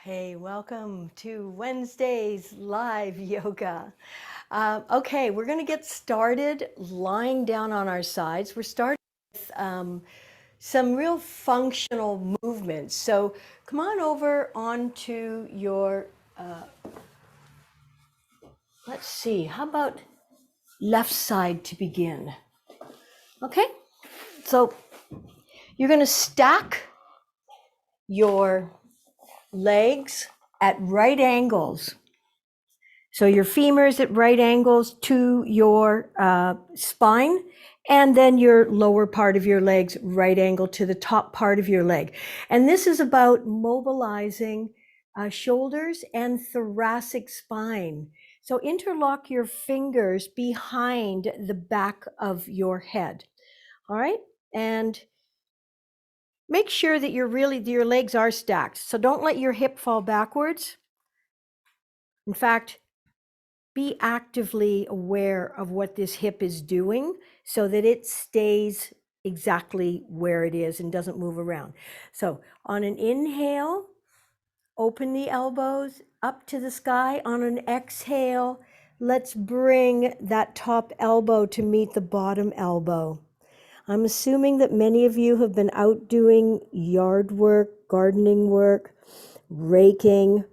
Hey, welcome to Wednesday's live yoga. Okay, we're going to get started lying down on our sides. We're starting with some real functional movements. So come on over onto your, let's see, how about left side to begin? Okay, so you're going to stack your legs at right angles. So your femurs at right angles to your spine, and then your lower part of your legs right angle to the top part of your leg. And this is about mobilizing shoulders and thoracic spine. So interlock your fingers behind the back of your head. All right. And make sure that your legs are stacked. So don't let your hip fall backwards. In fact, be actively aware of what this hip is doing so that it stays exactly where it is and doesn't move around. So on an inhale, open the elbows up to the sky. On an exhale, let's bring that top elbow to meet the bottom elbow. I'm assuming that many of you have been out doing yard work, gardening work, raking,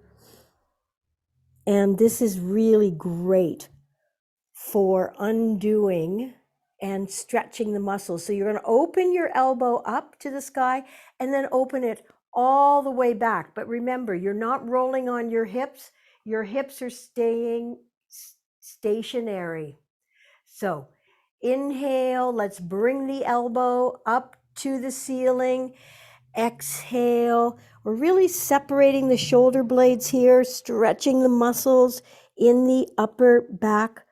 and this is really great for undoing and stretching the muscles. So you're going to open your elbow up to the sky and then open it all the way back. But remember, you're not rolling on your hips. Your hips are staying stationary. So inhale, let's bring the elbow up to the ceiling. Exhale, we're really separating the shoulder blades here, stretching the muscles in the upper back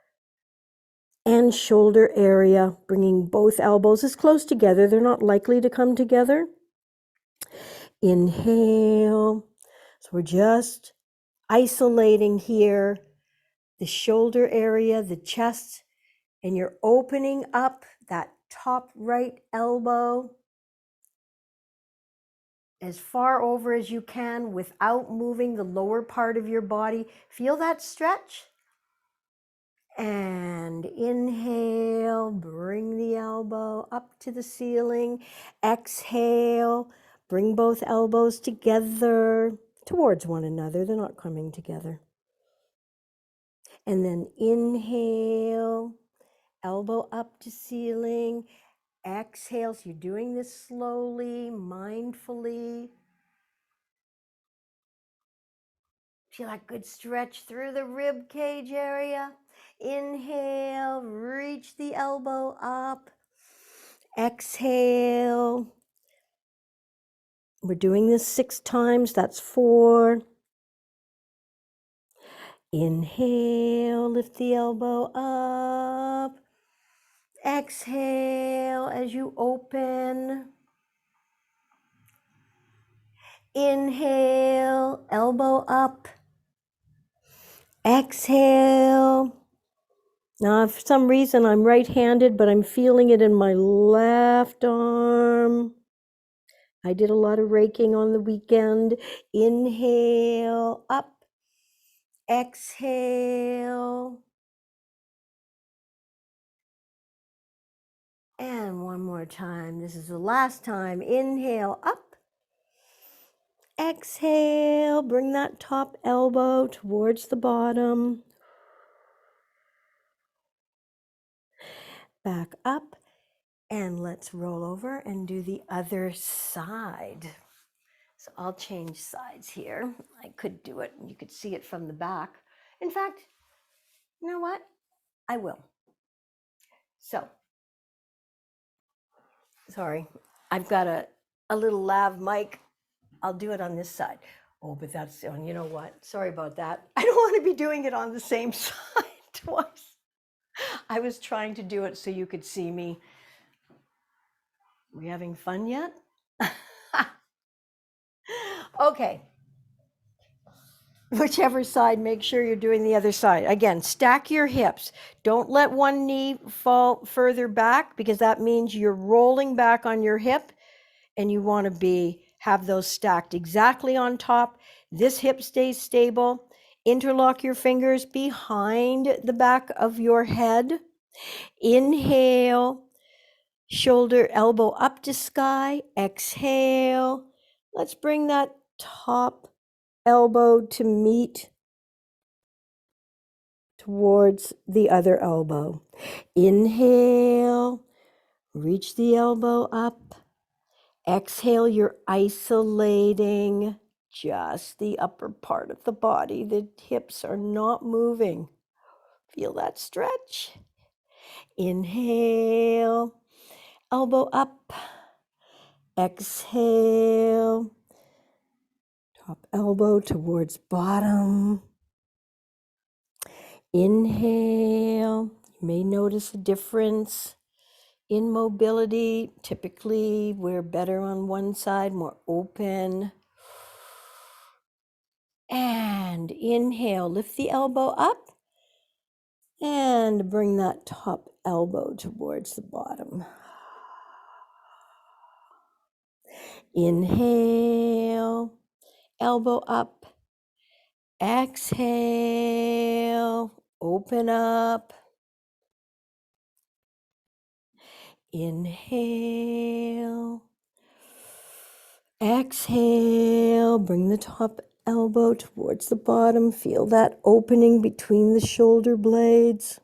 and shoulder area, bringing both elbows as close together. They're not likely to come together. Inhale. So we're just isolating here the shoulder area, the chest, and you're opening up that top right elbow as far over as you can without moving the lower part of your body. Feel that stretch? And inhale, bring the elbow up to the ceiling. Exhale, bring both elbows together towards one another. They're not coming together. And then inhale, elbow up to ceiling. Exhale, so you're doing this slowly, mindfully. Feel that good stretch through the rib cage area. Inhale, reach the elbow up. Exhale. We're doing this 6 times. That's 4. Inhale, lift the elbow up. Exhale as you open. Inhale, elbow up. Exhale. Now, for some reason, I'm right-handed, but I'm feeling it in my left arm. I did a lot of raking on the weekend. Inhale, up. Exhale. And one more time. This is the last time. Inhale, up. Exhale, bring that top elbow towards the bottom. Back up. And let's roll over and do the other side. So I'll change sides here. I could do it, and you could see it from the back. In fact, you know what? I will. So, sorry, I've got a little lav mic. I'll do it on this side. Oh, but that's on, you know what? Sorry about that. I don't want to be doing it on the same side twice. I was trying to do it so you could see me. We having fun yet? Okay. Whichever side, make sure you're doing the other side. Again, stack your hips. Don't let one knee fall further back because that means you're rolling back on your hip and you want to be have those stacked exactly on top. This hip stays stable. Interlock your fingers behind the back of your head. Inhale, shoulder, elbow up to sky. Exhale. Let's bring that top elbow to meet towards the other elbow. Inhale, reach the elbow up. Exhale, you're isolating just the upper part of the body. The hips are not moving. Feel that stretch. Inhale, elbow up. Exhale, top elbow towards bottom. Inhale, you may notice a difference in mobility. Typically, we're better on one side, more open. And inhale, lift the elbow up and bring that top elbow towards the bottom. Inhale, elbow up. Exhale, open up. Inhale. Exhale, bring the top elbow towards the bottom. Feel that opening between the shoulder blades.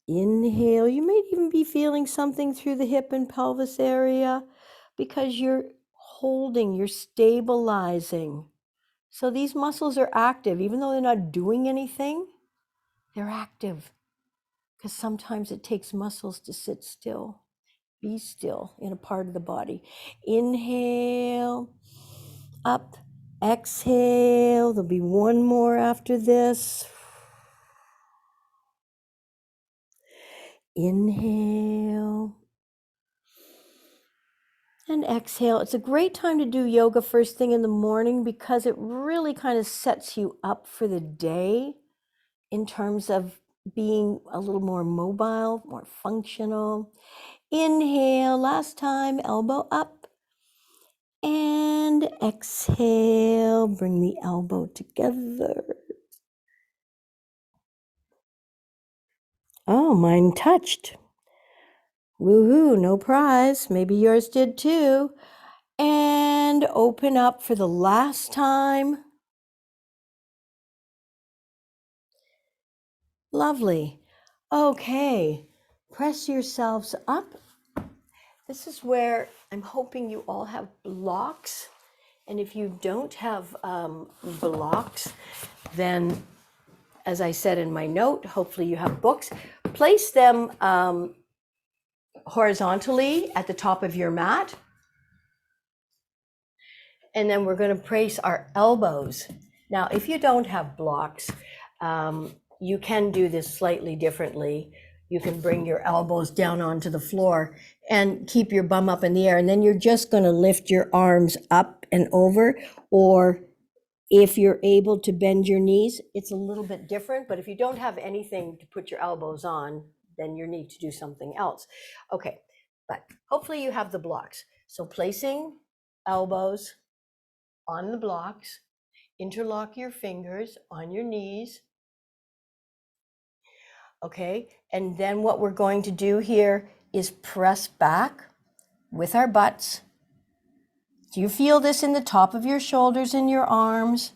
Inhale, you may even be feeling something through the hip and pelvis area because you're holding, you're stabilizing. So these muscles are active, even though they're not doing anything, they're active because sometimes it takes muscles to sit still. Be still in a part of the body. Inhale, up, exhale. There'll be one more after this. Inhale and exhale. It's a great time to do yoga first thing in the morning because it really kind of sets you up for the day in terms of being a little more mobile, more functional. Inhale, last time, elbow up. And exhale, bring the elbow together. Oh, mine touched. Woohoo, no prize. Maybe yours did too. And open up for the last time. Lovely. Okay, press yourselves up. This is where I'm hoping you all have blocks. And if you don't have blocks, then, as I said in my note, hopefully you have books. Place them horizontally at the top of your mat. And then we're going to place our elbows. Now, if you don't have blocks, you can do this slightly differently. You can bring your elbows down onto the floor and keep your bum up in the air. And then you're just going to lift your arms up and over. Or if you're able to bend your knees, it's a little bit different. But if you don't have anything to put your elbows on, then you need to do something else. Okay, but hopefully you have the blocks. So placing elbows on the blocks, interlock your fingers on your knees. Okay, and then what we're going to do here is press back with our butts. Do you feel this in the top of your shoulders and your arms?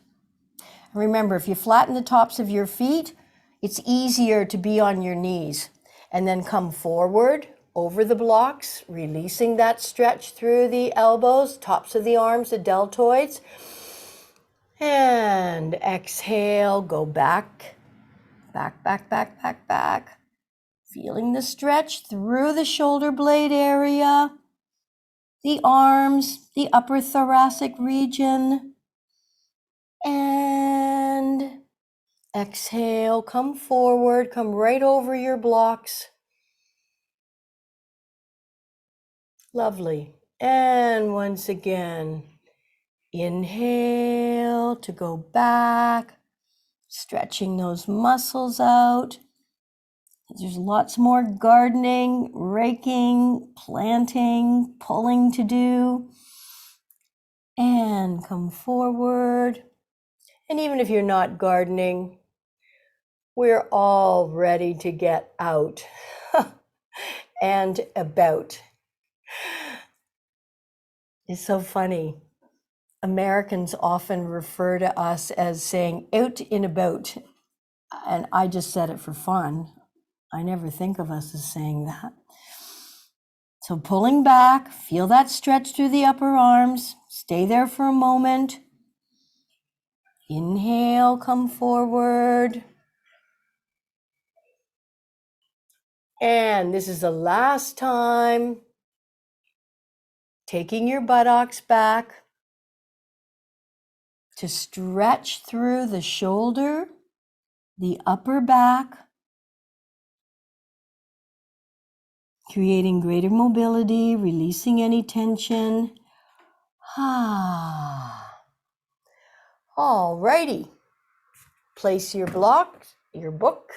Remember, if you flatten the tops of your feet, it's easier to be on your knees. And then come forward over the blocks, releasing that stretch through the elbows, tops of the arms, the deltoids. And exhale, go back, back, back, back, back, back. Feeling the stretch through the shoulder blade area, the arms, the upper thoracic region. And exhale, come forward, come right over your blocks. Lovely. And once again, inhale to go back, stretching those muscles out. There's lots more gardening, raking, planting, pulling to do. and come forward. And even if you're not gardening, we're all ready to get out and about. It's so funny. Americans often refer to us as saying out and about. And I just said it for fun. I never think of us as saying that. So pulling back, feel that stretch through the upper arms. Stay there for a moment. Inhale, come forward. And this is the last time. Taking your buttocks back to stretch through the shoulder, the upper back, creating greater mobility, releasing any tension. All righty. Place your block, your book,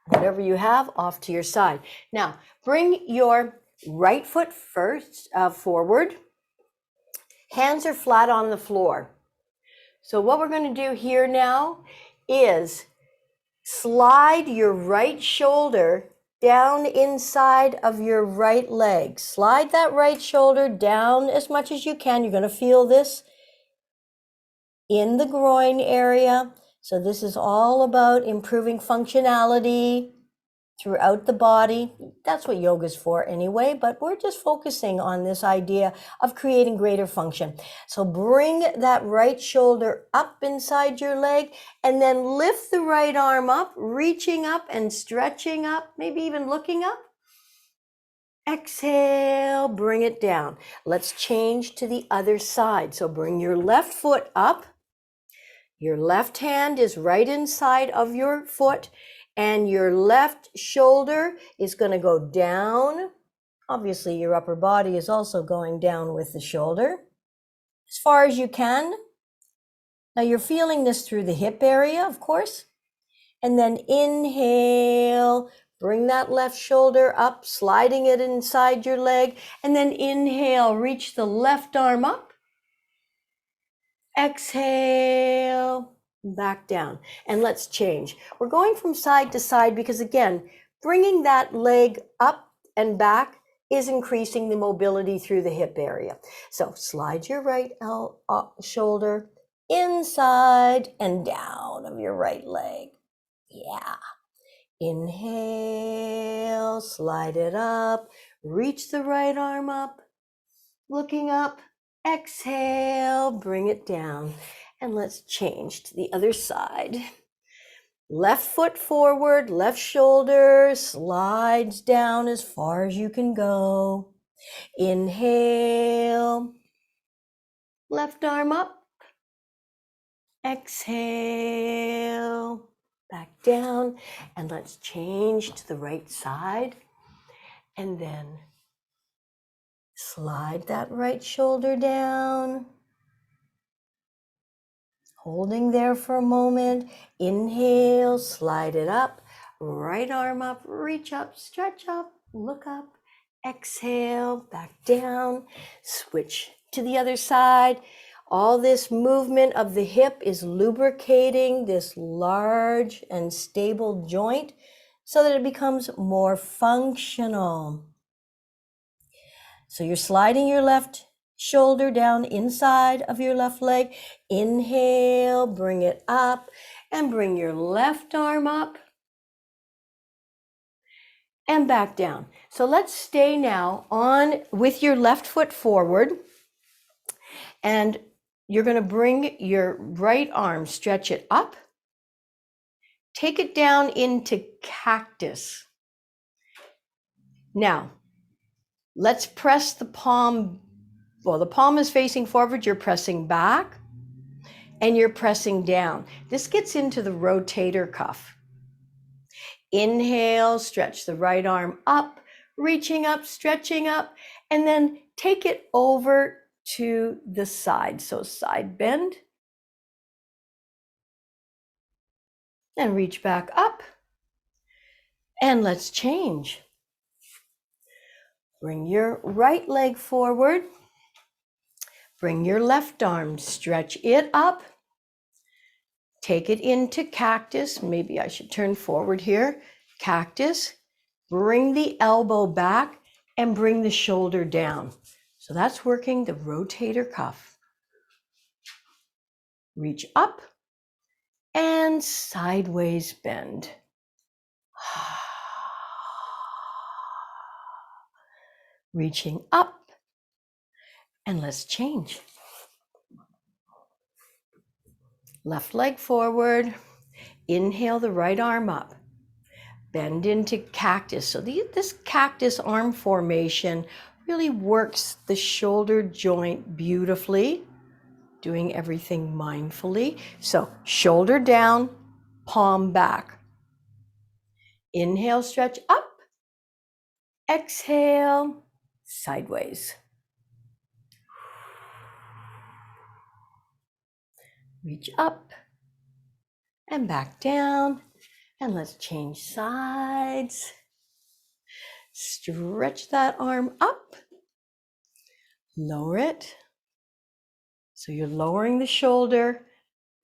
whatever you have, off to your side. Now, bring your right foot first forward. Hands are flat on the floor. So what we're going to do here now is slide your right shoulder down inside of your right leg. Slide that right shoulder down as much as you can. You're going to feel this in the groin area. So this is all about improving functionality throughout the body. That's what yoga's for anyway, but we're just focusing on this idea of creating greater function. So bring that right shoulder up inside your leg and then lift the right arm up, reaching up and stretching up, maybe even looking up. Exhale, bring it down. Let's change to the other side. So bring your left foot up. Your left hand is right inside of your foot, and your left shoulder is going to go down. Obviously, your upper body is also going down with the shoulder as far as you can. Now you're feeling this through the hip area, of course. And then inhale, bring that left shoulder up, sliding it inside your leg. And then inhale, reach the left arm up. Exhale, back down. And let's change. We're going from side to side because, again, bringing that leg up and back is increasing the mobility through the hip area. So slide your right shoulder inside and down of your right leg. Yeah. Inhale, slide it up, reach the right arm up, looking up. Exhale, bring it down, and let's change to the other side. Left foot forward, left shoulder slides down as far as you can go. Inhale, left arm up. Exhale, back down, and let's change to the right side, and then slide that right shoulder down. Holding there for a moment. Inhale, slide it up, right arm up, reach up, stretch up, look up. Exhale, back down, switch to the other side. All this movement of the hip is lubricating this large and stable joint so that it becomes more functional. So you're sliding your left shoulder down inside of your left leg. Inhale, bring it up, and bring your left arm up and back down. So let's stay now on with your left foot forward, and you're going to bring your right arm, stretch it up, take it down into cactus. Now, let's press the palm. Well, the palm is facing forward, you're pressing back, and you're pressing down. This gets into the rotator cuff. Inhale, stretch the right arm up, reaching up, stretching up, and then take it over to the side. So side bend, and reach back up, and let's change. Bring your right leg forward. Bring your left arm, stretch it up. Take it into cactus. Maybe I should turn forward here. Cactus. Bring the elbow back and bring the shoulder down. So that's working the rotator cuff. Reach up and sideways bend. Reaching up, and let's change. Left leg forward. Inhale the right arm up. Bend into cactus. So this cactus arm formation really works the shoulder joint beautifully, doing everything mindfully. So shoulder down, palm back. Inhale, stretch up. Exhale, sideways. Reach up and back down. And let's change sides. Stretch that arm up. Lower it. So you're lowering the shoulder,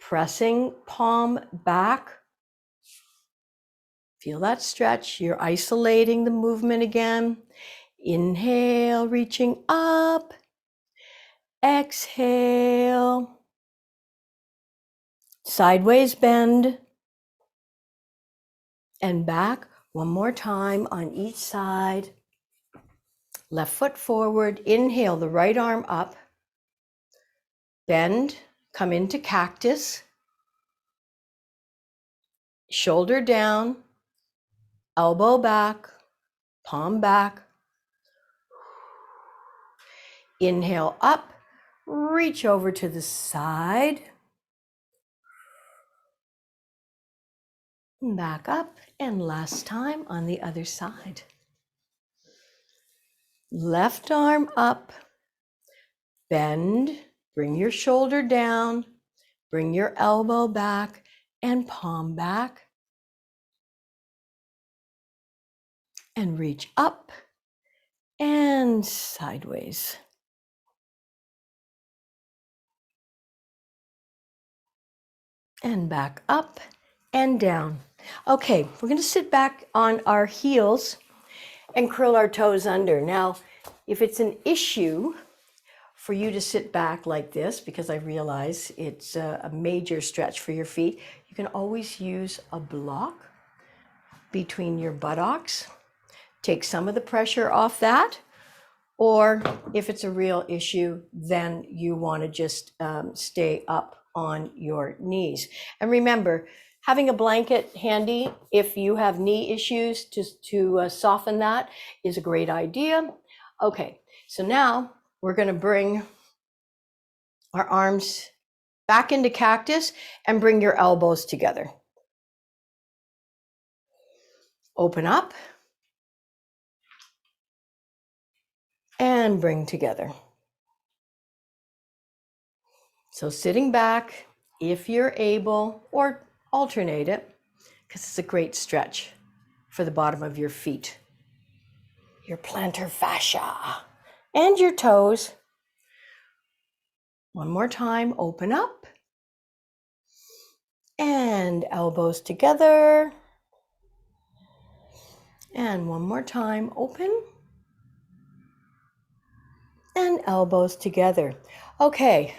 pressing palm back. Feel that stretch. You're isolating the movement again. Inhale, reaching up. Exhale. Sideways bend. And back. One more time on each side. Left foot forward. Inhale the right arm up. Bend. Come into cactus. Shoulder down. Elbow back. Palm back. Inhale up. Reach over to the side. Back up. And last time on the other side. Left arm up. Bend. Bring your shoulder down. Bring your elbow back and palm back. And reach up and sideways. And back up and down. Okay, we're going to sit back on our heels and curl our toes under. Now, if it's an issue for you to sit back like this, because I realize it's a major stretch for your feet, you can always use a block between your buttocks. Take some of the pressure off that. Or if it's a real issue, then you want to just stay up on your knees. And remember, having a blanket handy if you have knee issues to soften that is a great idea. Okay, so now we're going to bring our arms back into cactus and bring your elbows together. Open up and bring together. So sitting back, if you're able, or alternate it, because it's a great stretch for the bottom of your feet, your plantar fascia, and your toes. One more time, open up, and elbows together. And one more time, open, and elbows together. Okay.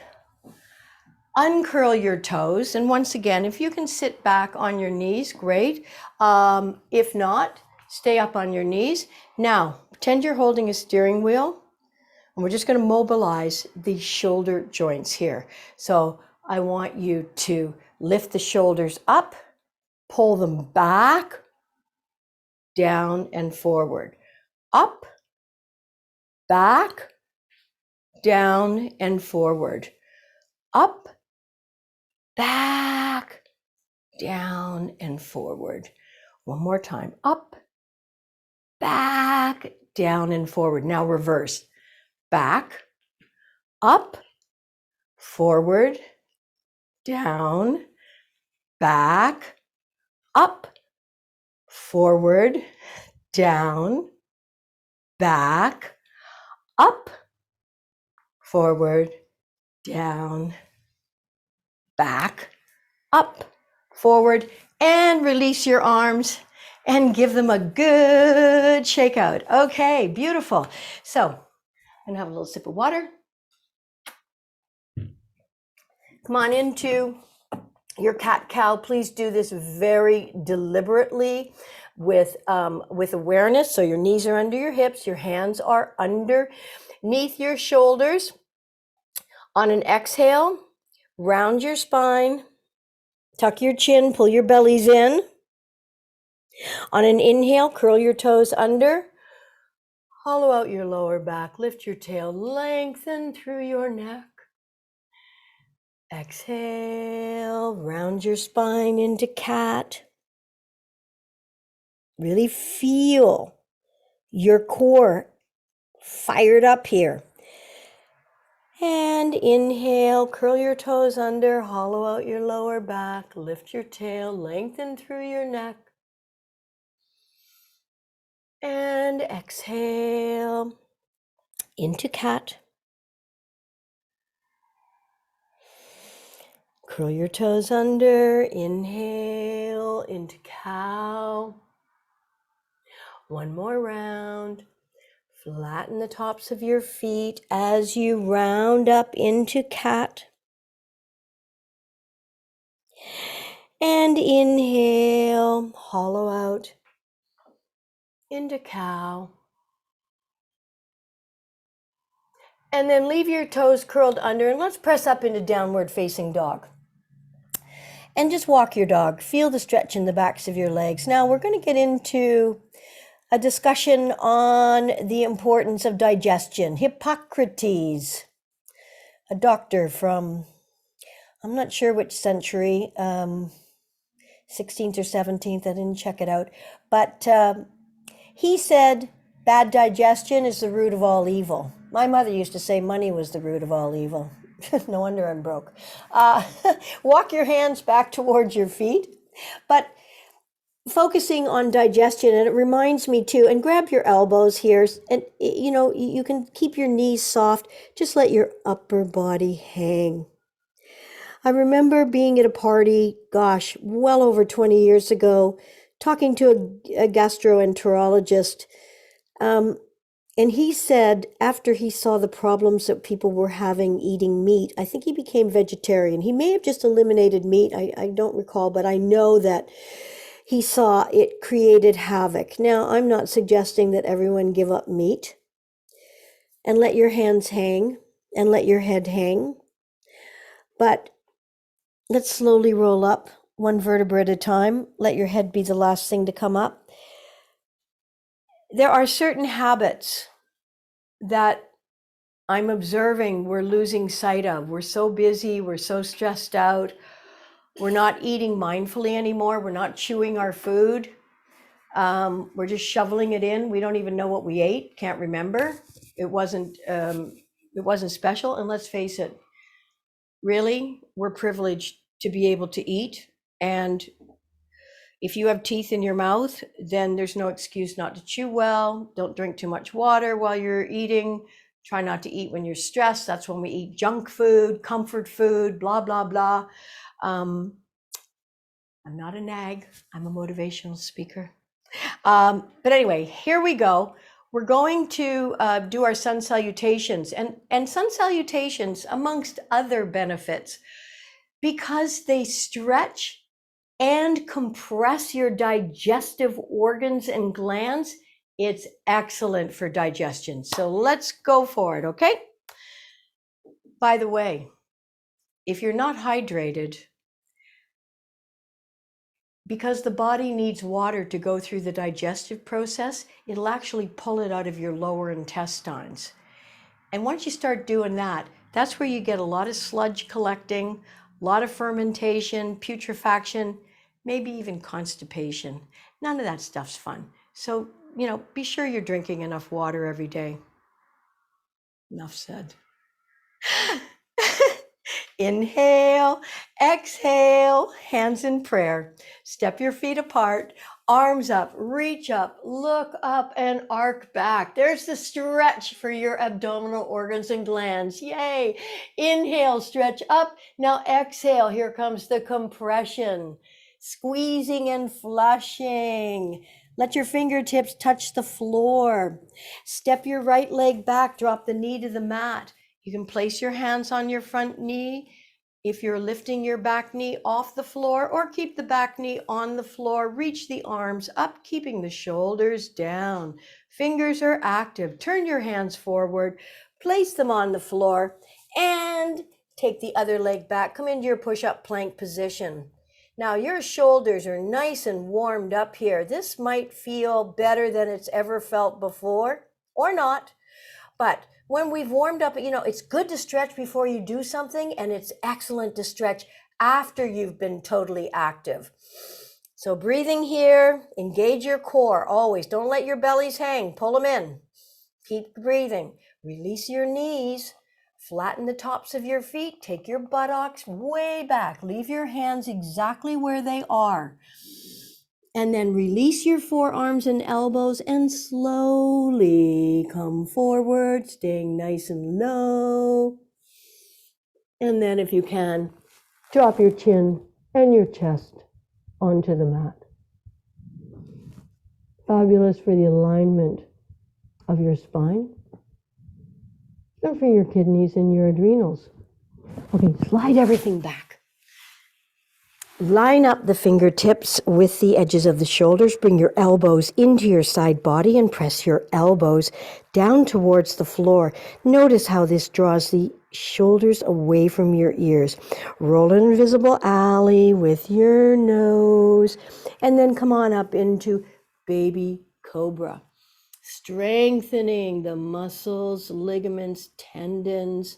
Uncurl your toes, and once again, if you can sit back on your knees, great. If not, stay up on your knees. Now, pretend you're holding a steering wheel, and we're just going to mobilize the shoulder joints here. So I want you to lift the shoulders up, pull them back, down and forward. Up, back, down and forward. Up, back, down and forward. One more time. Up, back, down and forward. Now reverse. Back, up, forward, down, back, up, forward, down, back, up, forward, down, back, up, forward, and release your arms and give them a good shake out. Okay, beautiful. So I'm gonna have a little sip of water. Come on into your cat-cow. Please do this very deliberately with awareness. So your knees are under your hips, your hands are underneath your shoulders. On an exhale, round your spine, tuck your chin, pull your bellies in. On an inhale, curl your toes under, hollow out your lower back, lift your tail, lengthen through your neck. Exhale, round your spine into cat. Really feel your core fired up here. And inhale, curl your toes under, hollow out your lower back, lift your tail, lengthen through your neck. And exhale into cat. Curl your toes under, inhale into cow. One more round. Flatten the tops of your feet as you round up into cat. And inhale, hollow out into cow. And then leave your toes curled under and let's press up into downward facing dog. And just walk your dog. Feel the stretch in the backs of your legs. Now we're going to get into a discussion on the importance of digestion. Hippocrates, a doctor from, I'm not sure which century, 16th or 17th, I didn't check it out, but he said bad digestion is the root of all evil. My mother used to say money was the root of all evil. No wonder I'm broke. Walk your hands back towards your feet, but focusing on digestion, and it reminds me too, and grab your elbows here, and you know, you can keep your knees soft, just let your upper body hang. I remember being at a party, gosh, well over 20 years ago, talking to a gastroenterologist, and he said after he saw the problems that people were having eating meat, I think he became vegetarian. He may have just eliminated meat, I don't recall, but I know that he saw it created havoc. Now, I'm not suggesting that everyone give up meat, and let your hands hang and let your head hang, but let's slowly roll up one vertebra at a time. Let your head be the last thing to come up. There are certain habits that I'm observing we're losing sight of. We're so busy, we're so stressed out. We're not eating mindfully anymore. We're not chewing our food. We're just shoveling it in. We don't even know what we ate. Can't remember. It wasn't special. And let's face it, really, we're privileged to be able to eat. And if you have teeth in your mouth, then there's no excuse not to chew well. Don't drink too much water while you're eating. Try not to eat when you're stressed. That's when we eat junk food, comfort food, blah, blah, blah. I'm not a nag. I'm a motivational speaker. But anyway, here we go. We're going to do our sun salutations, and sun salutations, amongst other benefits, because they stretch and compress your digestive organs and glands. It's excellent for digestion. So let's go for it, okay? By the way, if you're not hydrated, because the body needs water to go through the digestive process, it'll actually pull it out of your lower intestines. And once you start doing that, that's where you get a lot of sludge collecting, a lot of fermentation, putrefaction, maybe even constipation. None of that stuff's fun. So, you know, be sure you're drinking enough water every day. Enough said. Inhale, exhale, hands in prayer. Step your feet apart. Arms up, reach up, look up, and arc back. There's the stretch for your abdominal organs and glands. Yay. Inhale, stretch up. Now exhale. Here comes the compression. Squeezing and flushing. Let your fingertips touch the floor. Step your right leg back. Drop the knee to the mat. You can place your hands on your front knee. If you're lifting your back knee off the floor, or keep the back knee on the floor, reach the arms up, keeping the shoulders down. Fingers are active. Turn your hands forward, place them on the floor, and take the other leg back. Come into your push-up plank position. Now your shoulders are nice and warmed up here. This might feel better than it's ever felt before, or not, but when we've warmed up, it's good to stretch before you do something, and it's excellent to stretch after you've been totally active. So breathing here, engage your core always. Don't let your bellies hang, pull them in. Keep breathing. Release your knees, flatten the tops of your feet, take your buttocks way back. Leave your hands exactly where they are. And then release your forearms and elbows and slowly come forward, staying nice and low. And then if you can, drop your chin and your chest onto the mat. Fabulous for the alignment of your spine and for your kidneys and your adrenals. Okay, slide everything back. Line up the fingertips with the edges of the shoulders. Bring your elbows into your side body and press your elbows down towards the floor. Notice how this draws the shoulders away from your ears. Roll an invisible alley with your nose, and then come on up into baby cobra. Strengthening the muscles, ligaments, tendons,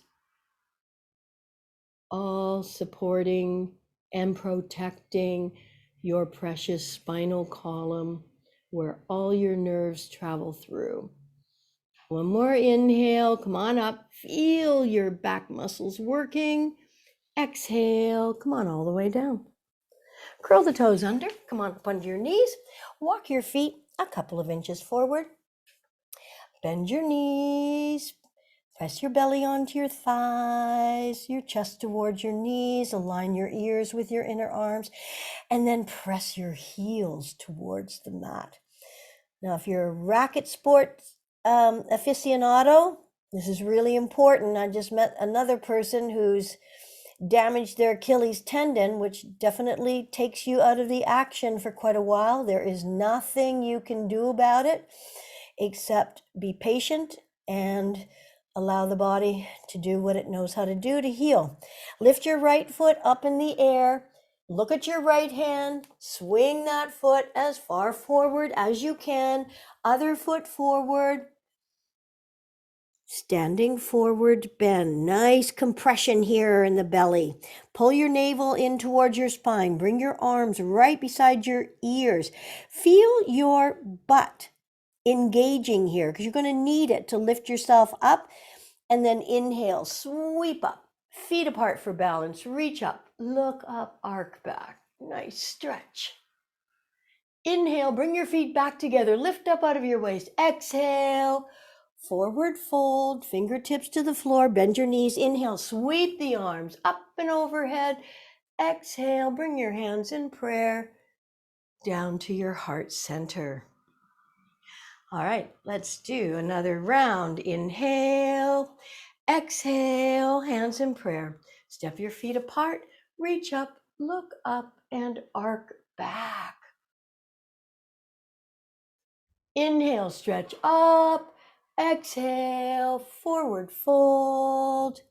all supporting and protecting your precious spinal column where all your nerves travel through. One more inhale, come on up, feel your back muscles working. Exhale, come on all the way down. Curl the toes under, come on up onto your knees. Walk your feet a couple of inches forward. Bend your knees. Press your belly onto your thighs, your chest towards your knees, align your ears with your inner arms, and then press your heels towards the mat. Now, if you're a racket sport aficionado, this is really important. I just met another person who's damaged their Achilles tendon, which definitely takes you out of the action for quite a while. There is nothing you can do about it except be patient and allow the body to do what it knows how to do to heal. Lift your right foot up in the air. Look at your right hand. Swing that foot as far forward as you can. Other foot forward. Standing forward bend. Nice compression here in the belly. Pull your navel in towards your spine. Bring your arms right beside your ears. Feel your butt engaging here because you're going to need it to lift yourself up. And then inhale, sweep up, feet apart for balance, reach up, look up, arc back. Nice stretch. Inhale, bring your feet back together, lift up out of your waist. Exhale, forward fold, fingertips to the floor, bend your knees. Inhale, sweep the arms up and overhead. Exhale, bring your hands in prayer down to your heart center. All right, let's do another round. Inhale, exhale, hands in prayer. Step your feet apart, reach up, look up, and arc back. Inhale, stretch up. Exhale, forward fold.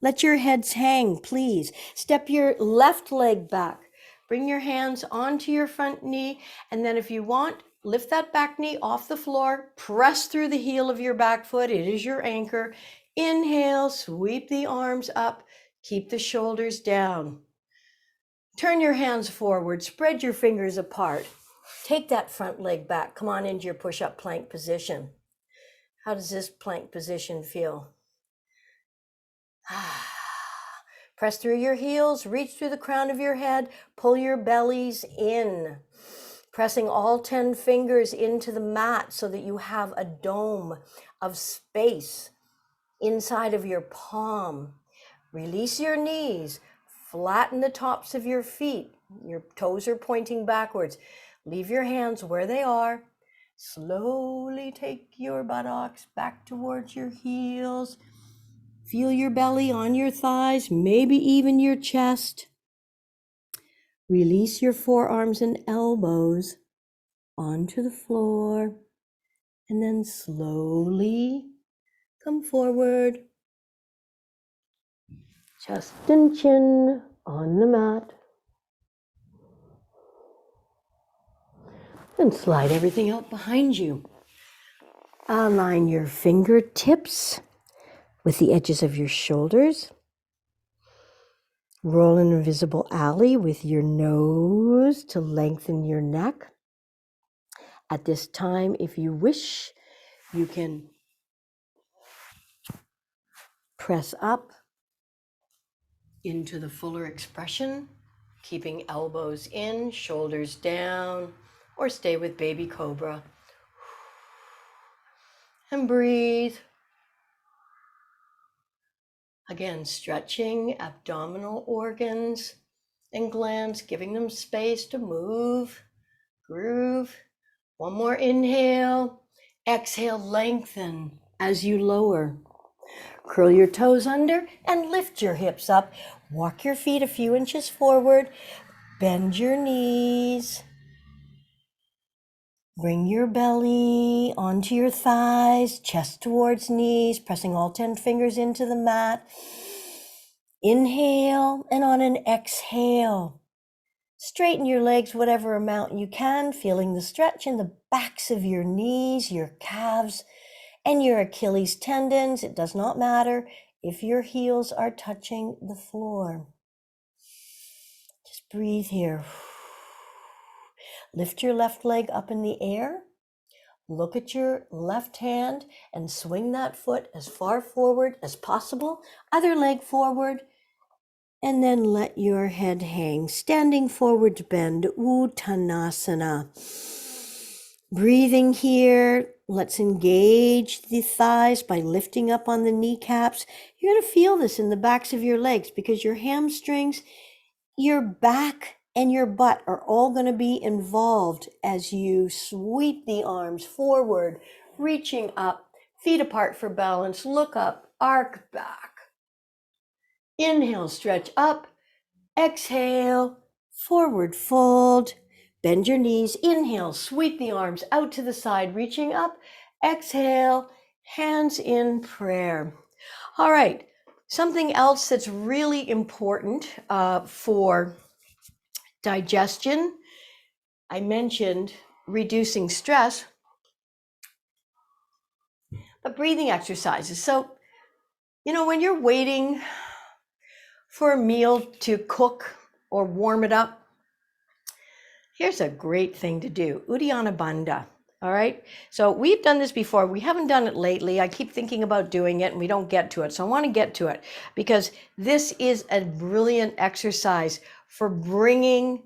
Let your heads hang, please. Step your left leg back. Bring your hands onto your front knee, and then if you want, lift that back knee off the floor. Press through the heel of your back foot. It is your anchor. Inhale, sweep the arms up. Keep the shoulders down. Turn your hands forward. Spread your fingers apart. Take that front leg back. Come on into your push-up plank position. How does this plank position feel? Press through your heels, reach through the crown of your head, pull your bellies in. Pressing all 10 fingers into the mat so that you have a dome of space inside of your palm. Release your knees, flatten the tops of your feet. Your toes are pointing backwards. Leave your hands where they are. Slowly take your buttocks back towards your heels. Feel your belly on your thighs, maybe even your chest. Release your forearms and elbows onto the floor, and then slowly come forward. Chest and chin on the mat. And slide everything out behind you. Align your fingertips with the edges of your shoulders. Roll an invisible alley with your nose to lengthen your neck. At this time, if you wish, you can press up into the fuller expression, keeping elbows in, shoulders down, or stay with baby cobra. And breathe. Again, stretching abdominal organs and glands, giving them space to move, groove. One more inhale. Exhale, lengthen as you lower. Curl your toes under and lift your hips up. Walk your feet a few inches forward. Bend your knees. Bring your belly onto your thighs, chest towards knees, pressing all 10 fingers into the mat. Inhale, and on an exhale, straighten your legs whatever amount you can, feeling the stretch in the backs of your knees, your calves, and your Achilles tendons. It does not matter if your heels are touching the floor. Just breathe here. Lift your left leg up in the air. Look at your left hand and swing that foot as far forward as possible. Other leg forward. And then let your head hang. Standing forward bend, Uttanasana. Breathing here. Let's engage the thighs by lifting up on the kneecaps. You're going to feel this in the backs of your legs because your hamstrings, your back, and your butt are all going to be involved as you sweep the arms forward, reaching up, feet apart for balance. Look up, arc back. Inhale, stretch up. Exhale, forward fold. Bend your knees. Inhale, sweep the arms out to the side, reaching up. Exhale, hands in prayer. All right, something else that's really important for digestion. I mentioned reducing stress, but breathing exercises. So, when you're waiting for a meal to cook or warm it up, here's a great thing to do, Uddiyana Bandha. All right. So we've done this before. We haven't done it lately. I keep thinking about doing it and we don't get to it. So I want to get to it because this is a brilliant exercise for bringing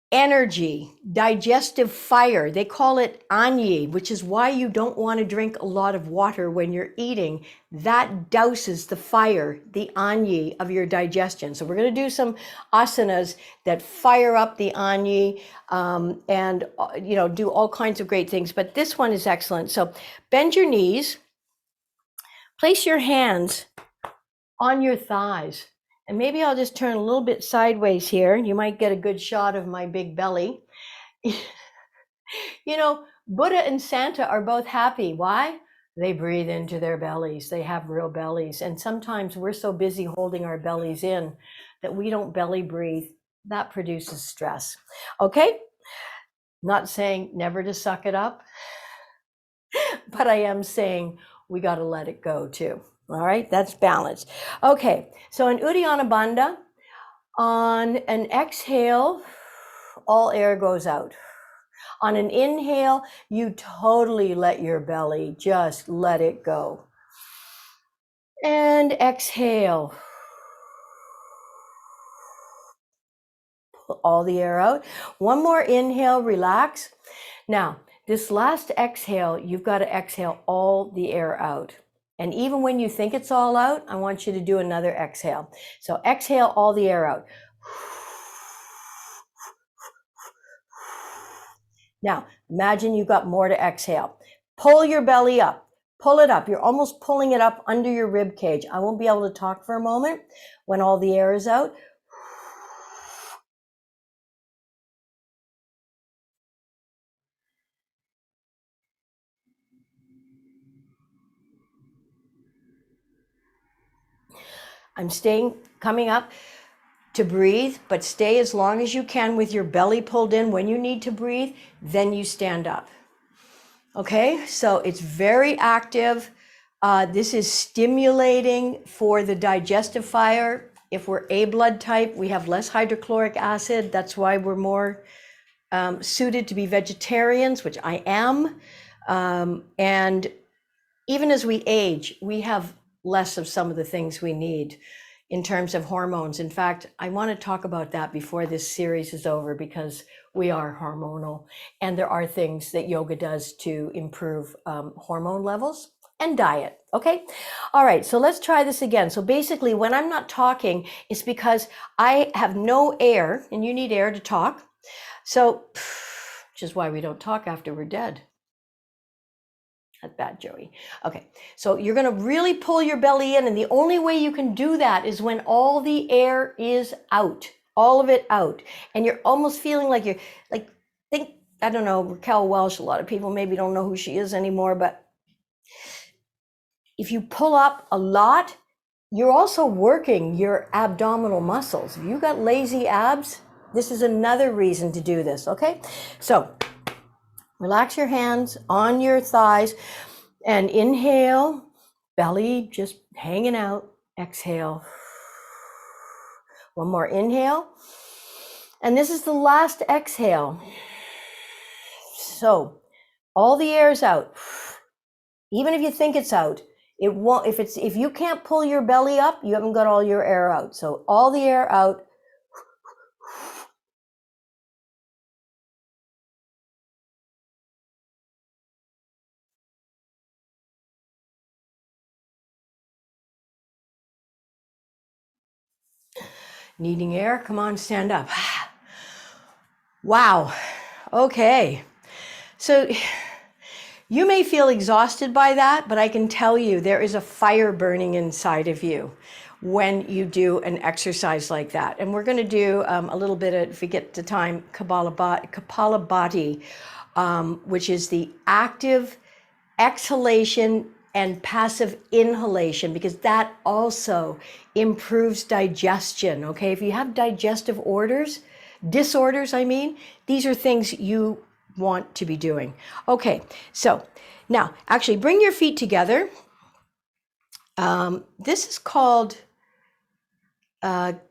energy, digestive fire. They call it anyi, which is why you don't want to drink a lot of water when you're eating. That douses the fire, the anyi of your digestion. So we're going to do some asanas that fire up the anyi and do all kinds of great things. But this one is excellent. So bend your knees, place your hands on your thighs. And maybe I'll just turn a little bit sideways here. You might get a good shot of my big belly. Buddha and Santa are both happy. Why? They breathe into their bellies. They have real bellies. And sometimes we're so busy holding our bellies in that we don't belly breathe. That produces stress. Okay? Not saying never to suck it up, but I am saying we got to let it go too. All right, that's balance. Okay, so in Uddiyana Bandha, on an exhale, all air goes out. On an inhale, you totally let your belly, just let it go. And exhale. all the air out. One more inhale, relax. Now, this last exhale, you've got to exhale all the air out. And even when you think it's all out, I want you to do another exhale. So exhale all the air out. Now, imagine you've got more to exhale. Pull your belly up. Pull it up. You're almost pulling it up under your rib cage. I won't be able to talk for a moment when all the air is out. I'm coming up to breathe, but stay as long as you can with your belly pulled in. When you need to breathe, then you stand up. Okay, so it's very active. This is stimulating for the digestive fire. If we're A blood type, we have less hydrochloric acid. That's why we're more suited to be vegetarians, which I am. And even as we age, we have less of some of the things we need in terms of hormones. In fact, I want to talk about that before this series is over, because we are hormonal and there are things that yoga does to improve hormone levels and diet. Okay. All right. So let's try this again. So basically when I'm not talking, it's because I have no air, and you need air to talk. So, which is why we don't talk after we're dead. Not bad, Joey. Okay, so you're going to really pull your belly in, and the only way you can do that is when all the air is out, all of it out, and you're almost feeling like you're I don't know, Raquel Welch, a lot of people maybe don't know who she is anymore, but if you pull up a lot, you're also working your abdominal muscles. If you've got lazy abs, this is another reason to do this, okay? So relax your hands on your thighs and inhale, belly just hanging out. Exhale. One more inhale. And this is the last exhale. So all the air is out. Even if you think it's out, it won't. If you can't pull your belly up, you haven't got all your air out. So all the air out. Needing air? Come on, stand up. Wow. Okay. So you may feel exhausted by that, but I can tell you there is a fire burning inside of you when you do an exercise like that. And we're going to do a little bit of, if we get the time, Kapala Body, which is the active exhalation and passive inhalation, because that also improves digestion. Okay, if you have digestive disorders, these are things you want to be doing. Okay, so now actually bring your feet together. This is called Chakrasana.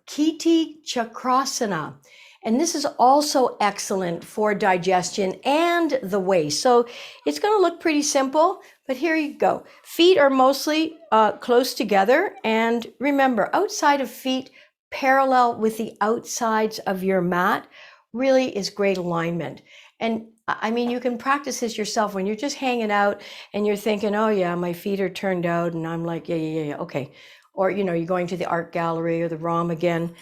And this is also excellent for digestion and the waist. So it's going to look pretty simple, but here you go. Feet are mostly close together. And remember, outside of feet, parallel with the outsides of your mat, really is great alignment. And I mean, you can practice this yourself when you're just hanging out and you're thinking, oh yeah, my feet are turned out. And I'm like, yeah, okay. Or, you're going to the art gallery or the ROM again.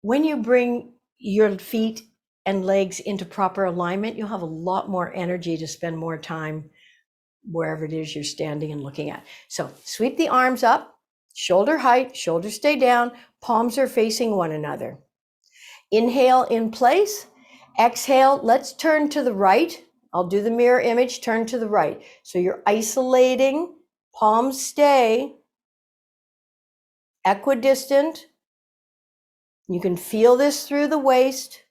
When you bring your feet and legs into proper alignment, you'll have a lot more energy to spend more time wherever it is you're standing and looking at. So sweep the arms up, shoulder height, shoulders stay down, palms are facing one another. Inhale in place, exhale, let's turn to the right. I'll do the mirror image, turn to the right. So you're isolating, palms stay, equidistant. You can feel this through the waist.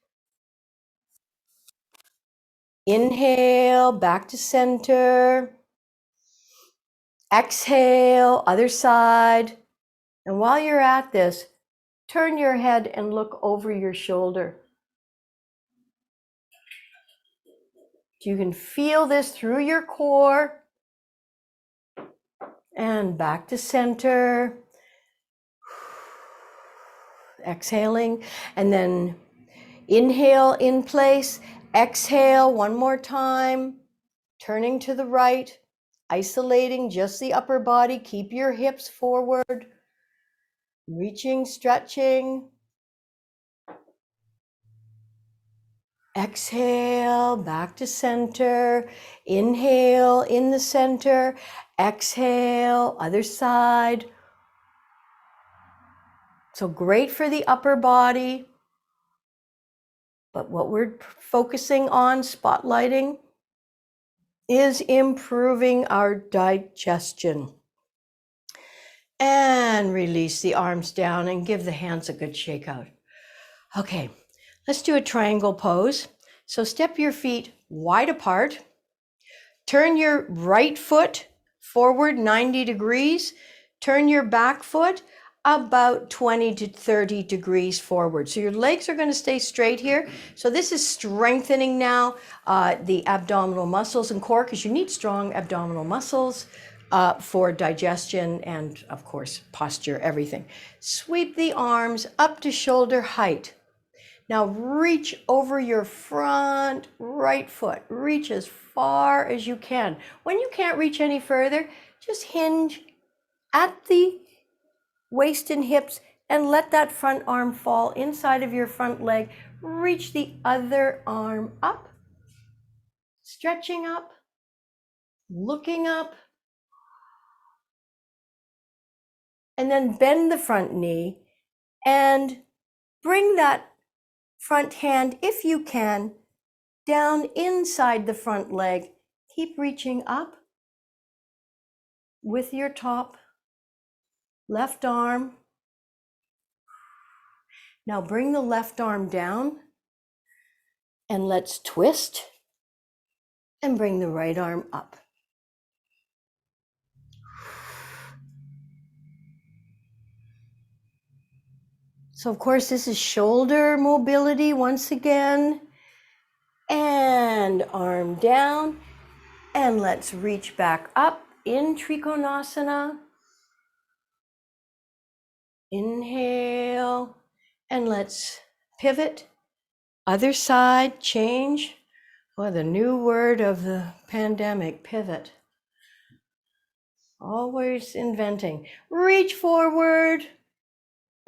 Inhale, back to center. Exhale, other side. And while you're at this, turn your head and look over your shoulder. You can feel this through your core. And back to center. Exhaling. And then Inhale in place, exhale one more time, turning to the right, isolating just the upper body. Keep your hips forward, reaching, stretching. Exhale, back to center. Inhale in the center. Exhale, other side. So great for the upper body. But what we're focusing on, spotlighting, is improving our digestion. And release the arms down and give the hands a good shake out. Okay, let's do a triangle pose. So step your feet wide apart. Turn your right foot forward 90 degrees. Turn your back foot about 20 to 30 degrees forward. So your legs are going to stay straight here. So this is strengthening now the abdominal muscles and core, because you need strong abdominal muscles for digestion and, of course, posture, everything. Sweep the arms up to shoulder height. Now reach over your front right foot. Reach as far as you can. When you can't reach any further, just hinge at the waist and hips and let that front arm fall inside of your front leg. Reach the other arm up, stretching up, looking up, and then bend the front knee and bring that front hand, if you can, down inside the front leg. Keep reaching up with your top left arm. Now bring the left arm down and let's twist and bring the right arm up. So of course this is shoulder mobility once again, and arm down, and let's reach back up in Trikonasana. Inhale, and let's pivot. Other side, change. Well, the new word of the pandemic, pivot. Always inventing. Reach forward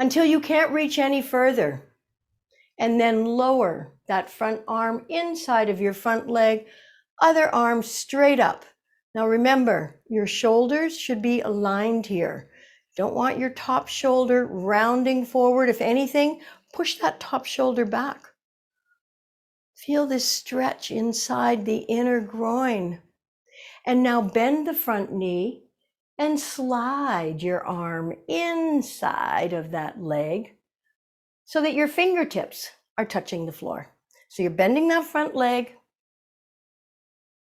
until you can't reach any further. And then lower that front arm inside of your front leg, other arm straight up. Now remember, your shoulders should be aligned here. Don't want your top shoulder rounding forward. If anything, push that top shoulder back. Feel this stretch inside the inner groin. And now bend the front knee and slide your arm inside of that leg so that your fingertips are touching the floor. So you're bending that front leg.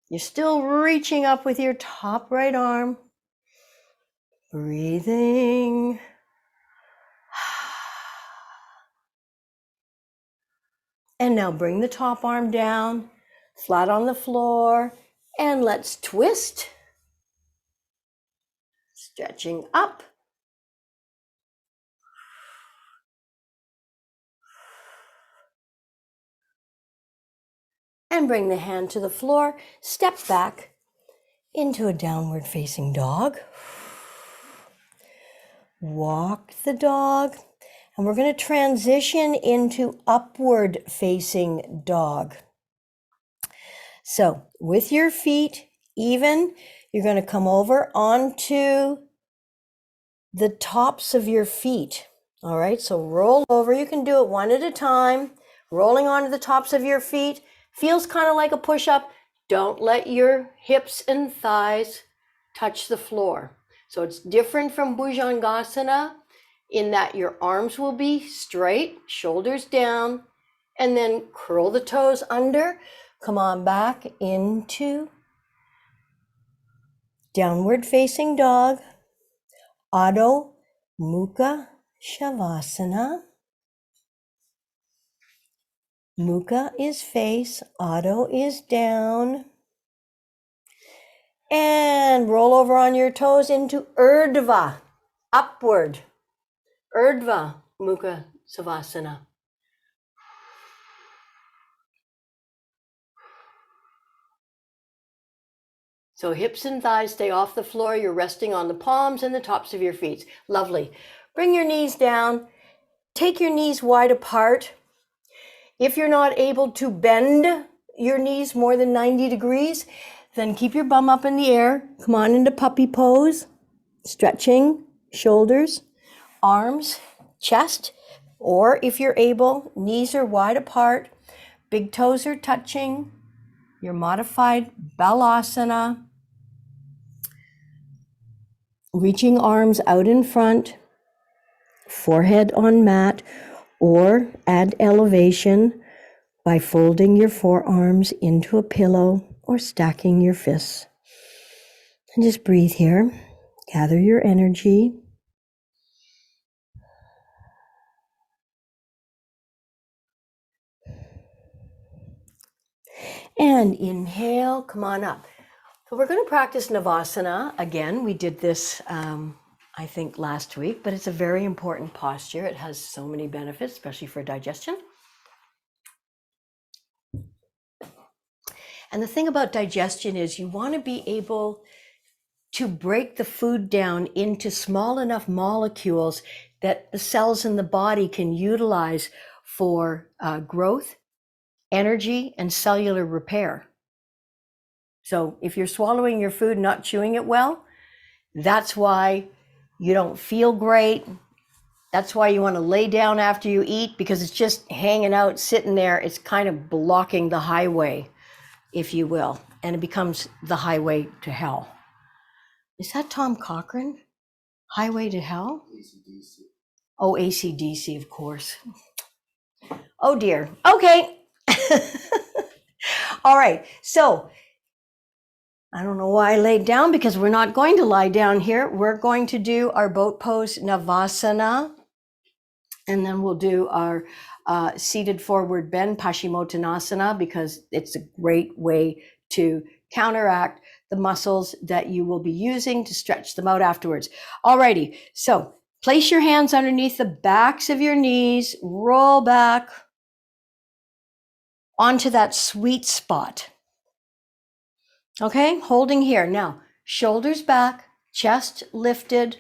You're still reaching up with your top right arm. Breathing. And now bring the top arm down, flat on the floor, and let's twist. Stretching up. And bring the hand to the floor, step back into a downward facing dog. Walk the dog, and we're going to transition into upward facing dog. So with your feet even, you're going to come over onto the tops of your feet. All right, so roll over. You can do it one at a time, rolling onto the tops of your feet. Feels kind of like a push-up. Don't let your hips and thighs touch the floor. So it's different from Bhujangasana in that your arms will be straight, shoulders down, and then curl the toes under. Come on back into downward facing dog, Adho Mukha Shavasana. Mukha is face, Adho is down. And roll over on your toes into Urdhva, upward. Urdhva Mukha Savasana. So hips and thighs stay off the floor. You're resting on the palms and the tops of your feet. Lovely. Bring your knees down. Take your knees wide apart. If you're not able to bend your knees more than 90 degrees, then keep your bum up in the air. Come on into puppy pose. Stretching shoulders, arms, chest, or if you're able, knees are wide apart, big toes are touching, your modified Balasana, reaching arms out in front, forehead on mat, or add elevation by folding your forearms into a pillow or stacking your fists. And just breathe here, gather your energy. And inhale, come on up. So we're going to practice Navasana again. We did this, I think, last week, but it's a very important posture. It has so many benefits, especially for digestion. And the thing about digestion is you want to be able to break the food down into small enough molecules that the cells in the body can utilize for growth, energy, and cellular repair. So if you're swallowing your food, not chewing it well, that's why you don't feel great. That's why you want to lay down after you eat, because it's just hanging out, sitting there. It's kind of blocking the highway, if you will, and it becomes the highway to hell. Is that Tom Cochrane? Highway to Hell? AC/DC. Oh, AC/DC, of course. Oh dear. Okay. All right. So I don't know why I laid down, because we're not going to lie down here. We're going to do our boat pose Navasana, and then we'll do our seated forward bend Paschimottanasana, because it's a great way to counteract the muscles that you will be using to stretch them out afterwards. Alrighty, so place your hands underneath the backs of your knees, roll back onto that sweet spot. Okay, holding here. Now, shoulders back, chest lifted,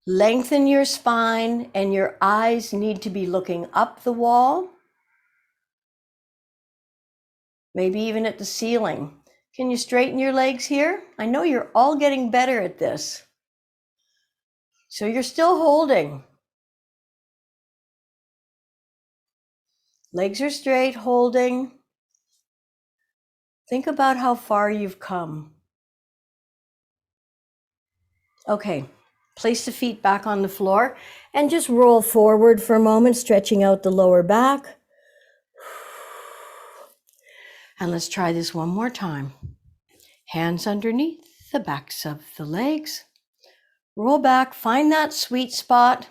lengthen your spine, and your eyes need to be looking up the wall, maybe even at the ceiling. Can you straighten your legs here? I know you're all getting better at this. So you're still holding. Legs are straight, holding. Think about how far you've come. Okay, place the feet back on the floor and just roll forward for a moment, stretching out the lower back. And let's try this one more time. Hands underneath the backs of the legs. Roll back, find that sweet spot.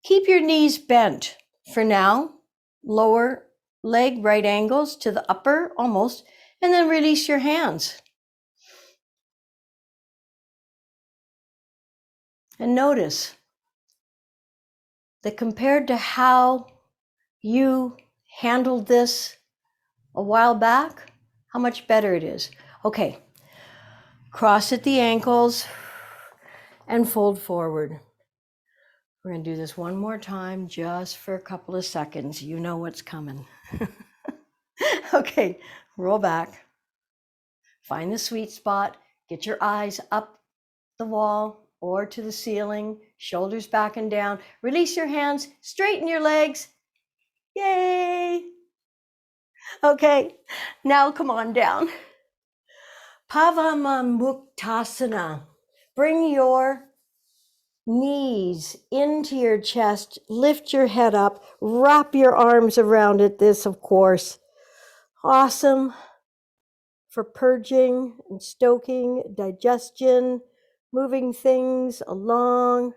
Keep your knees bent for now. Lower leg right angles to the upper almost, and then release your hands. And notice that compared to how you handled this a while back, how much better it is. Okay, cross at the ankles and fold forward. We're going to do this one more time just for a couple of seconds. You know what's coming. Okay, roll back. Find the sweet spot. Get your eyes up the wall or to the ceiling, shoulders back and down. Release your hands, straighten your legs. Yay! Okay, now come on down. Pavamamuktasana. Bring your knees into your chest, lift your head up, wrap your arms around it. This, of course, awesome for purging and stoking digestion, moving things along.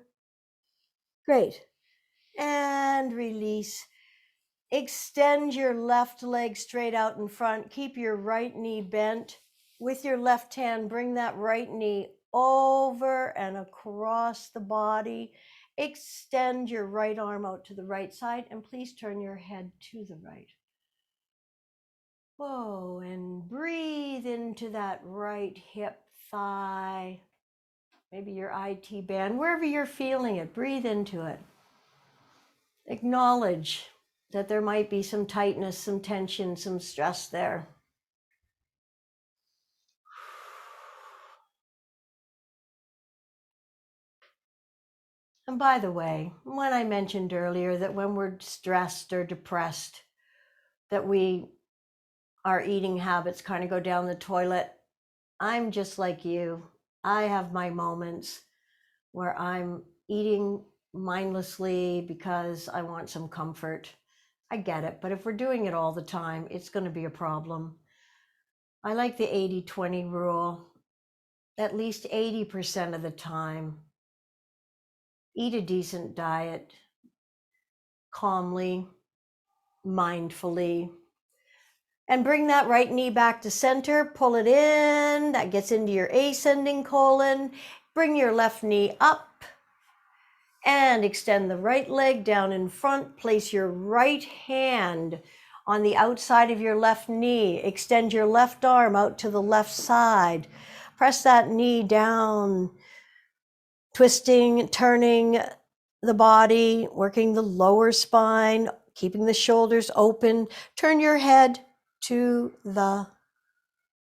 Great. And release. Extend your left leg straight out in front. Keep your right knee bent. With your left hand, bring that right knee over and across the body. Extend your right arm out to the right side, and please turn your head to the right. Whoa, and breathe into that right hip, thigh, maybe your IT band, wherever you're feeling it, breathe into it. Acknowledge that there might be some tightness, some tension, some stress there. And by the way, when I mentioned earlier that when we're stressed or depressed, that our eating habits kind of go down the toilet, I'm just like you. I have my moments where I'm eating mindlessly because I want some comfort. I get it, but if we're doing it all the time, it's going to be a problem. I like the 80-20 rule. At least 80% of the time, eat a decent diet, calmly, mindfully, and bring that right knee back to center. Pull it in. That gets into your ascending colon. Bring your left knee up and extend the right leg down in front. Place your right hand on the outside of your left knee. Extend your left arm out to the left side. Press that knee down, twisting, turning the body, working the lower spine, keeping the shoulders open. Turn your head to the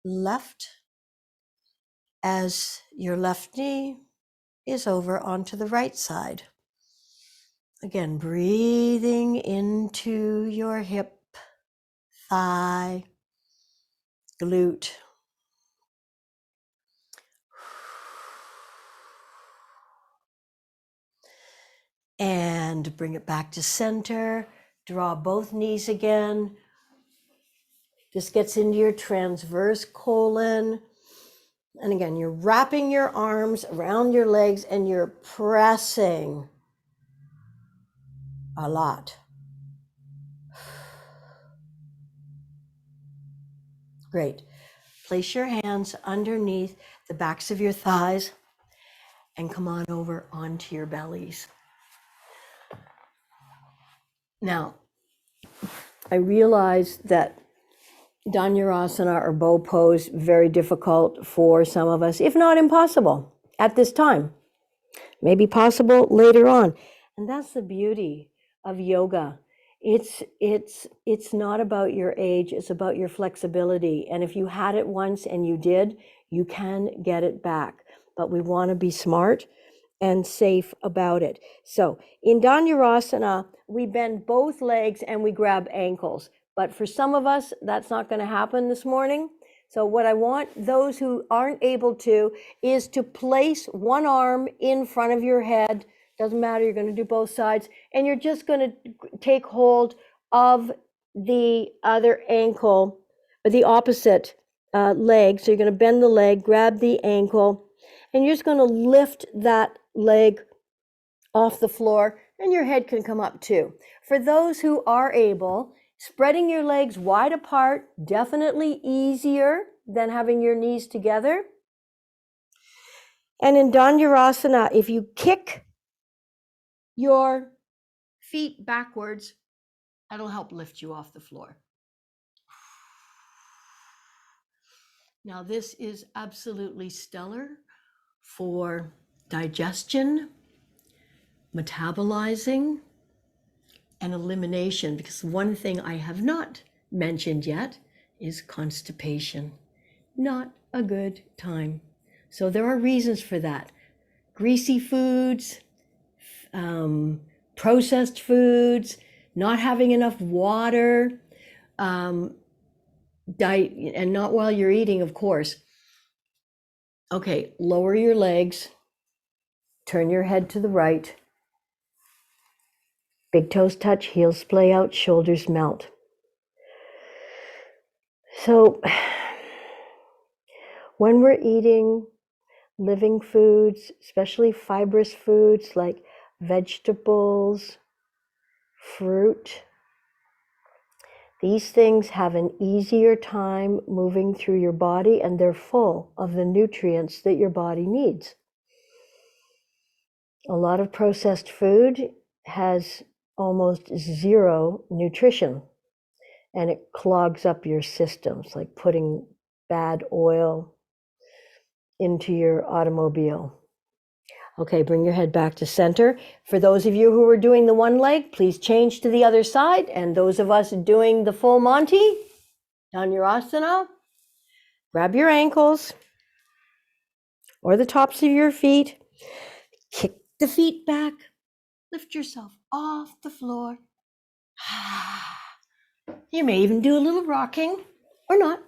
left as your left knee is over onto the right side. Again, breathing into your hip, thigh, glute. And bring it back to center. Draw both knees again. This gets into your transverse colon. And again, you're wrapping your arms around your legs and you're pressing a lot. Great. Place your hands underneath the backs of your thighs and come on over onto your bellies. Now, I realize that Dhanurasana or bow pose, very difficult for some of us, if not impossible at this time. Maybe possible later on. And that's the beauty of yoga. It's not about your age, it's about your flexibility. And if you had it once and you did, you can get it back. But we want to be smart and safe about it. So in Dhanurasana, we bend both legs and we grab ankles. But for some of us, that's not going to happen this morning. So what I want those who aren't able to is to place one arm in front of your head. Doesn't matter, you're going to do both sides. And you're just going to take hold of the other ankle, or the opposite leg. So you're going to bend the leg, grab the ankle, and you're just going to lift that leg off the floor, and your head can come up too. For those who are able, spreading your legs wide apart, definitely easier than having your knees together. And in Dhanurasana, if you kick your feet backwards, that'll help lift you off the floor. Now, this is absolutely stellar for digestion, metabolizing, and elimination, because one thing I have not mentioned yet is constipation. Not a good time. So there are reasons for that. Greasy foods, processed foods, not having enough water, diet, and not while you're eating, of course. Okay, lower your legs, turn your head to the right. Big toes touch, heels splay out, shoulders melt. So when we're eating living foods, especially fibrous foods like vegetables, fruit, these things have an easier time moving through your body, and they're full of the nutrients that your body needs. A lot of processed food has almost zero nutrition. and it clogs up your systems, like putting bad oil into your automobile. Okay, bring your head back to center. For those of you who are doing the one leg, please change to the other side. And those of us doing the full Monty, Dhanurasana, grab your ankles or the tops of your feet, kick the feet back, lift yourself off the floor. You may even do a little rocking or not.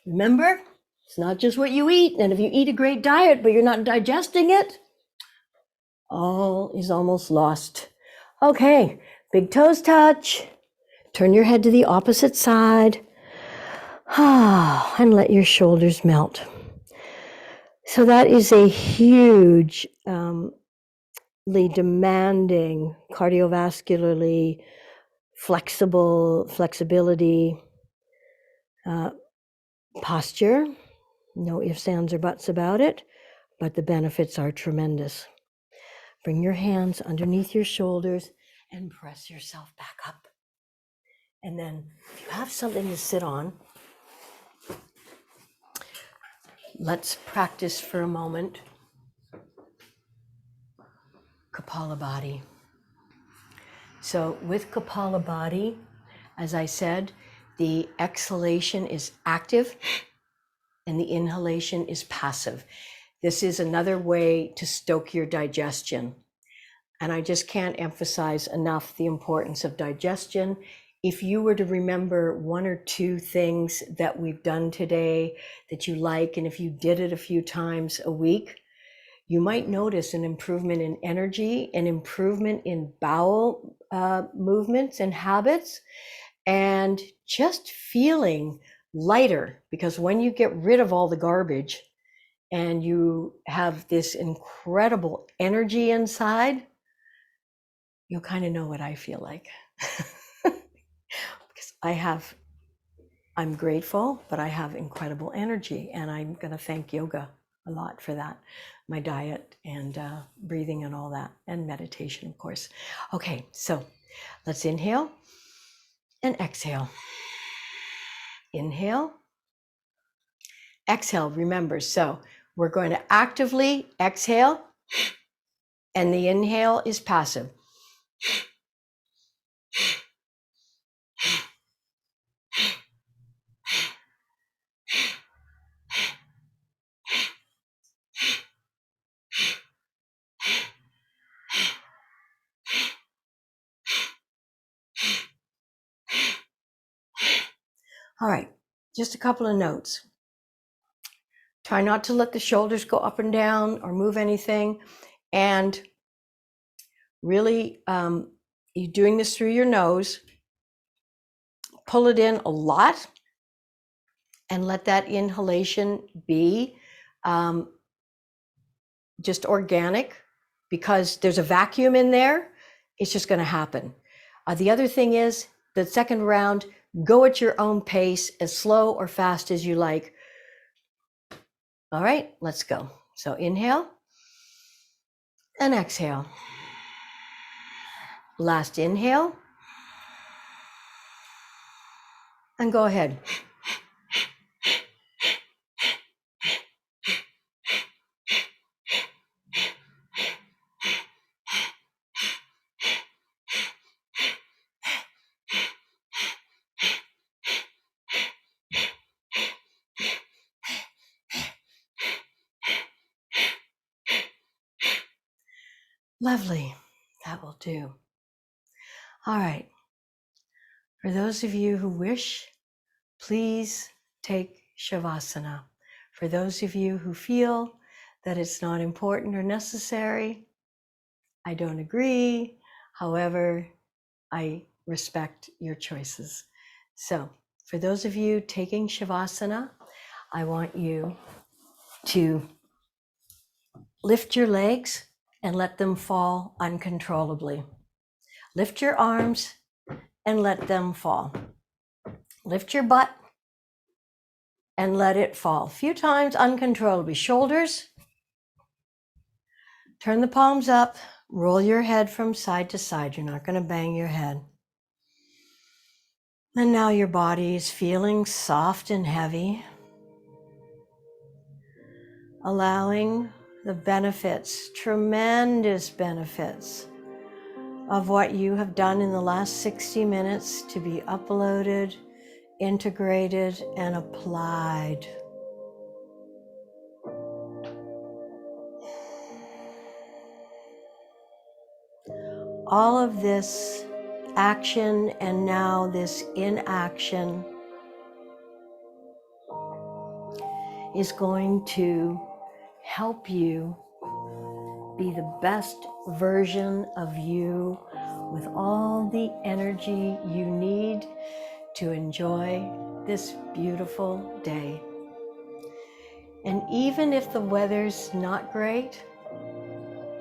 Remember, it's not just what you eat. And if you eat a great diet, but you're not digesting it, all is almost lost. Okay, big toes touch. Turn your head to the opposite side. And let your shoulders melt. So that is a hugely demanding, cardiovascularly flexibility posture. No ifs, ands, or buts about it, but the benefits are tremendous. Bring your hands underneath your shoulders and press yourself back up. And then if you have something to sit on, let's practice for a moment Kapala Body. So with Kapala Body, as I said, the exhalation is active and the inhalation is passive. This is another way to stoke your digestion. And I just can't emphasize enough the importance of digestion. If you were to remember one or two things that we've done today that you like, and if you did it a few times a week, you might notice an improvement in energy, an improvement in bowel movements and habits, and just feeling lighter. Because when you get rid of all the garbage and you have this incredible energy inside, you'll kind of know what I feel like. Because I'm grateful, but I have incredible energy, and I'm going to thank yoga a lot for that. My diet and breathing and all that, and meditation, of course. Okay, so let's inhale and exhale. Inhale, exhale. Remember, so we're going to actively exhale, and the inhale is passive. All right, just a couple of notes. Try not to let the shoulders go up and down or move anything. And really, you're doing this through your nose. Pull it in a lot and let that inhalation be just organic, because there's a vacuum in there. It's just going to happen. The other thing is, the second round, go at your own pace, as slow or fast as you like. All right, let's go. So inhale and exhale. Last inhale. And go ahead. Lovely. That will do. All right. For those of you who wish, please take Shavasana. For those of you who feel that it's not important or necessary, I don't agree. However, I respect your choices. So for those of you taking Shavasana, I want you to lift your legs and let them fall uncontrollably. Lift your arms and let them fall. Lift your butt and let it fall. A few times uncontrollably. Shoulders Turn the palms up, roll your head from side to side. You're not going to bang your head. And now your body is feeling soft and heavy, allowing the benefits, tremendous benefits of what you have done in the last 60 minutes to be uploaded, integrated, and applied. All of this action and now this inaction is going to help you be the best version of you with all the energy you need to enjoy this beautiful day. And even if the weather's not great,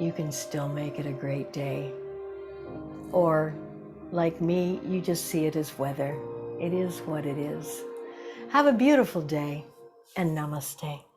you can still make it a great day. Or, like me, you just see it as weather. It is what it is. Have a beautiful day, and namaste.